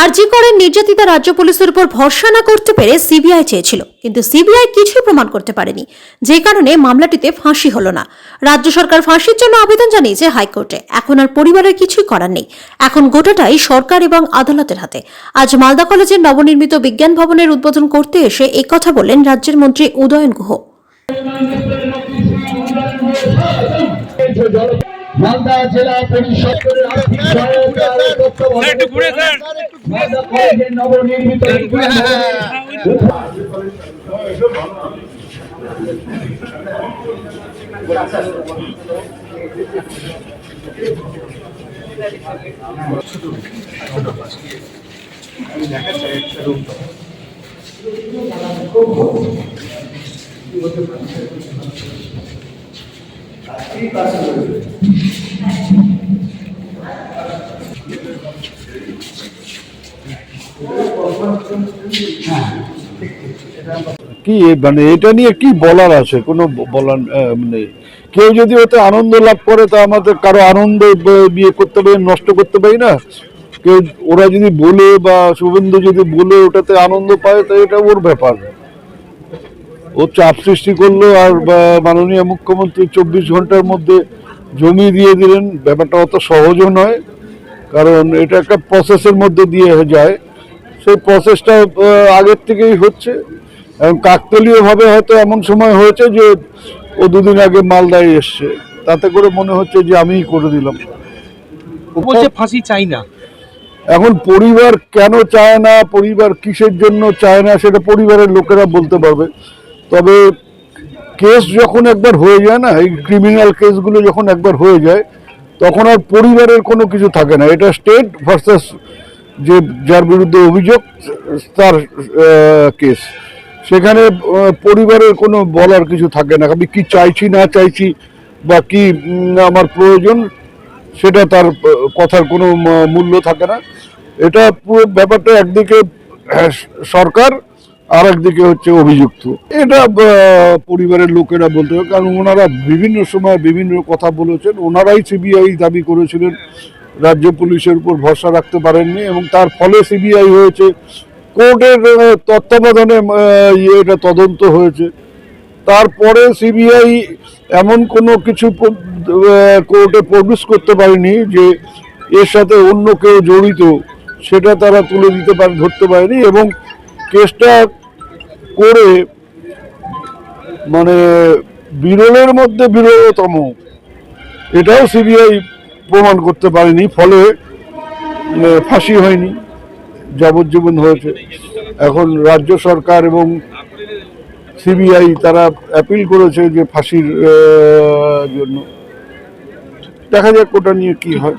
আরজি করের নির্যাতিতা রাজ্য পুলিশের উপর ভরসা না করতে পেরে সিবিআই চেয়েছিল, কিন্তু সিবিআই কিছুই প্রমাণ করতে পারেনি, যে কারণে মামলাটিতে ফাঁসি হলো না। রাজ্য সরকার ফাঁসির জন্য আবেদন জানিয়েছে হাইকোর্টে। এখন আর পরিবারের কিছুই করার নেই, এখন গোটাটাই সরকার এবং আদালতের হাতে। আজ মালদা কলেজের নবনির্মিত বিজ্ঞান ভবনের উদ্বোধন করতে এসে একথা বললেন রাজ্যের মন্ত্রী উদয়ন গুহ। মালদা জেলা পরিষদের আর্থিক সহায়তার তত্ত্বাবধানে মালদা কলেজের নবনির্মিত কি মানে এটা নিয়ে কি বলার আছে? কোনো বলার মানে কেউ যদি ওতে আনন্দ লাভ করে তা আমাদের কারো আনন্দ বিয়ে করতে পারি, নষ্ট করতে পারি না। কেউ ওরা যদি বলে বা শুভেন্দু যদি বলে ওটাতে আনন্দ পায় তো এটা ওর ব্যাপার। ও চাপ সৃষ্টি করলো আর মাননীয় মুখ্যমন্ত্রী 24 ঘন্টার মধ্যে জমি দিয়ে দিলেন। ব্যাপারটা অত সহজও নয়, কারণ এটা একটা প্রসেসের মধ্যে দিয়ে যায়। সেই প্রসেসটা আগের থেকেই হচ্ছে এবং কাকতালীয়ভাবে হয়তো এমন সময় হয়েছে যে ও দুদিন আগে মালদায় এসছে, তাতে করে মনে হচ্ছে যে আমিই করে দিলাম। ফাঁসি চাই না। এখন পরিবার কেন চায় না, পরিবার কিসের জন্য চায় না, সেটা পরিবারের লোকেরা বলতে পারবে। তবে কেস যখন একবার হয়ে যায় না, এই ক্রিমিনাল কেসগুলো যখন একবার হয়ে যায় তখন আর পরিবারের কোনো কিছু থাকে না। এটা স্টেট ভার্সাস যে যার বিরুদ্ধে অভিযোগ তার কেস, সেখানে পরিবারের কোনো বলার কিছু থাকে না। আমি কি চাইছি না চাইছি বা কি আমার প্রয়োজন, সেটা তার কথার কোনো মূল্য থাকে না। এটা পুরো ব্যাপারটা একদিকে সরকার আর একদিকে হচ্ছে অভিযুক্ত। এটা পরিবারের লোকেরা বলতে হবে, কারণ ওনারা বিভিন্ন সময় বিভিন্ন কথা বলেছেন। ওনারাই সিবিআই দাবি করেছিলেন, রাজ্য পুলিশের উপর ভরসা রাখতে পারেননি এবং তার ফলে সিবিআই হয়েছে। কোর্টের তত্ত্বাবধানে এটা তদন্ত হয়েছে। তারপরে সিবিআই এমন কোনো কিছু কোর্টে প্রডিউস করতে পারেনি যে এর সাথে অন্য কেউ জড়িত, সেটা তারা তুলে দিতে ধরতে পারেনি এবং কেসটা করে মানে বিরলের মধ্যে বিরলতম এটাও সিবিআই প্রমাণ করতে পারেনি, ফলে ফাঁসি হয়নি, যাবজ্জীবন হয়েছে। এখন রাজ্য সরকার এবং সিবিআই তারা অ্যাপিল করেছে যে ফাঁসির জন্য। দেখা যাক ওটা নিয়ে কি হয়।